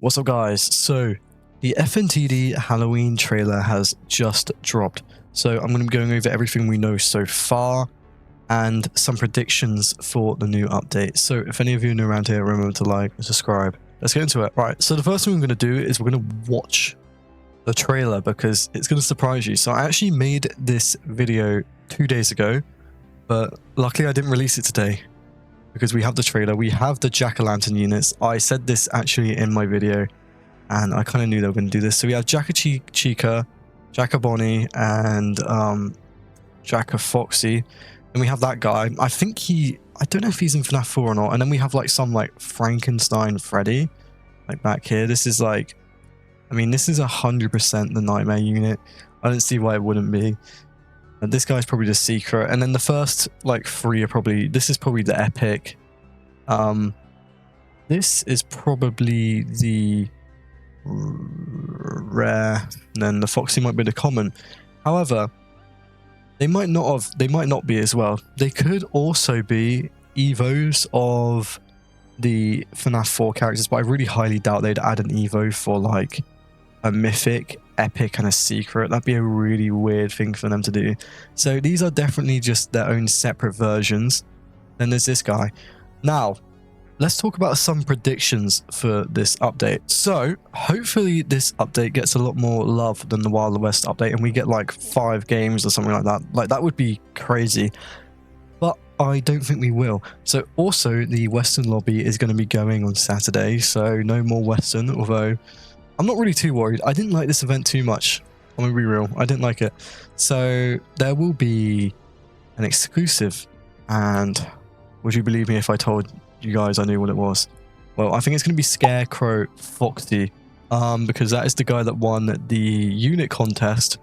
What's up guys? So the Fntd Halloween trailer has just dropped. So I'm going to be going over everything we know so far and some predictions for the new update. So if any of you are new around here, remember to like and subscribe. Let's get into it. Right, so the first thing we're going to do is we're going to watch the trailer because it's going to surprise you. So I actually made this video 2 days ago, but luckily I didn't release it today because we have the trailer, we have the jack-o'-lantern units. I said this actually in my video and I kind of knew they were going to do this. So we have Jack-o'-Chica, Jack-o'-Bonnie, and Jack-o'-Foxy. And we have that guy. I think I don't know if he's in FNAF 4 or not. And then we have like some like Frankenstein Freddy, like back here. This is like, I mean, this is 100% the Nightmare unit. I don't see why it wouldn't be. And this guy's probably the secret. And then the first like 3 are probably, this is probably the epic. This is probably the rare, and then the Foxy might be the common. However, they might not be as well. They could also be evos of the FNAF 4 characters, but I really highly doubt they'd add an evo for like a mythic, epic, and a secret. That'd be a really weird thing for them to do. So these are definitely just their own separate versions. Then there's this guy. Now let's talk about some predictions for this update. So hopefully this update gets a lot more love than the Wild West update and we get like 5 games or something like that. Like that would be crazy, but I don't think we will. So also the Western lobby is going to be going on Saturday, so no more Western, although I'm not really too worried. I didn't like this event too much. I'm gonna be real, I didn't like it. So there will be an exclusive, and would you believe me if I told you guys I knew what it was? Well, I think it's going to be Scarecrow Foxy, because that is the guy that won the unit contest.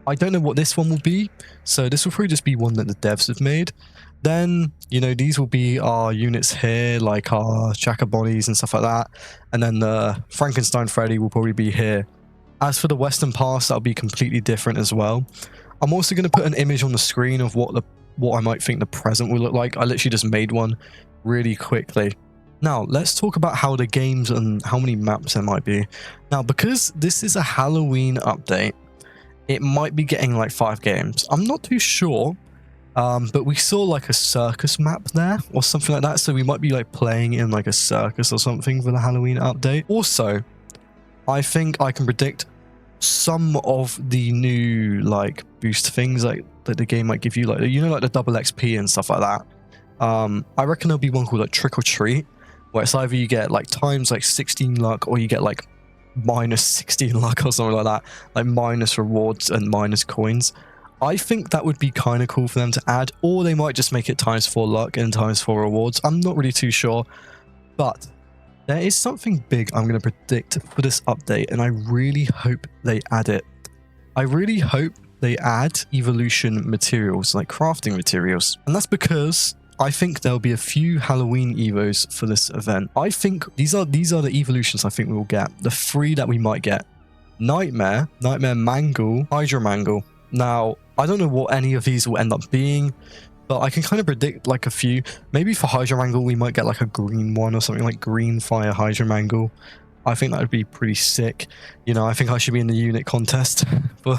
I don't know what this one will be, so this will probably just be one that the devs have made. Then, you know, these will be our units here, like our Jack-o'-Bonnies and stuff like that, and then the Frankenstein Freddy will probably be here. As for the Western Pass, that'll be completely different as well. I'm also going to put an image on the screen of what I might think the present will look like. I literally just made one really quickly. Now let's talk about how the games and how many maps there might be. Now because this is a Halloween update, it might be getting like 5 games. I'm not too sure, but we saw like a circus map there or something like that, so we might be like playing in like a circus or something for the Halloween update. Also, I think I can predict some of the new like boost things like that the game might give you, like, you know, like the double XP and stuff like that. I reckon there'll be one called like Trick or Treat, where it's either you get like times like 16 luck or you get like minus 16 luck or something like that, like minus rewards and minus coins. I think that would be kind of cool for them to add, or they might just make it times 4 luck and times 4 rewards. I'm not really too sure, but there is something big I'm going to predict for this update, and I really hope they add it. I really hope they add evolution materials, like crafting materials, and that's because I think there'll be a few Halloween evos for this event. I think these are the evolutions I think we will get. The 3 that we might get: Nightmare, Nightmare Mangle, Hydra Mangle. Now, I don't know what any of these will end up being, but I can kind of predict like a few. Maybe for Hydra Mangle, we might get like a green one or something, like Green Fire Hydra Mangle. I think that would be pretty sick. You know, I think I should be in the unit contest for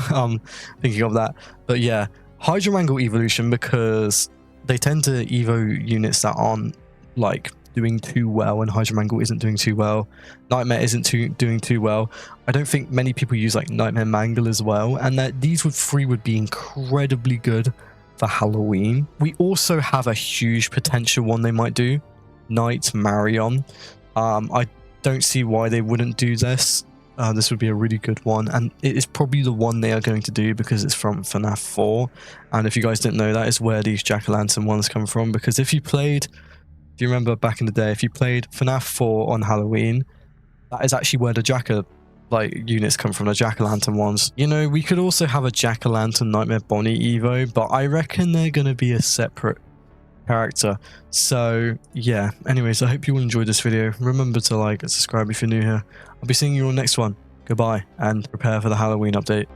thinking of that. But yeah, Hydra Mangle evolution, because they tend to evo units that aren't like doing too well, and Hydra Mangle isn't doing too well. Nightmare isn't doing too well. I don't think many people use like Nightmare Mangle as well, and that these 3 would be incredibly good for Halloween. We also have a huge potential one they might do, Night Marion. I don't see why they wouldn't do this. This would be a really good one, and it is probably the one they are going to do because it's from FNAF 4. And if you guys didn't know, that is where these jack-o'-lantern ones come from, because if you remember back in the day, if you played FNAF 4 on Halloween, that is actually where the units come from, the jack-o'-lantern ones. You know, we could also have a jack-o'-lantern Nightmare Bonnie evo, but I reckon they're going to be a separate character. So yeah, anyways, I hope you all enjoyed this video. Remember to like and subscribe if you're new here. I'll be seeing you on the next one. Goodbye, and prepare for the Halloween update.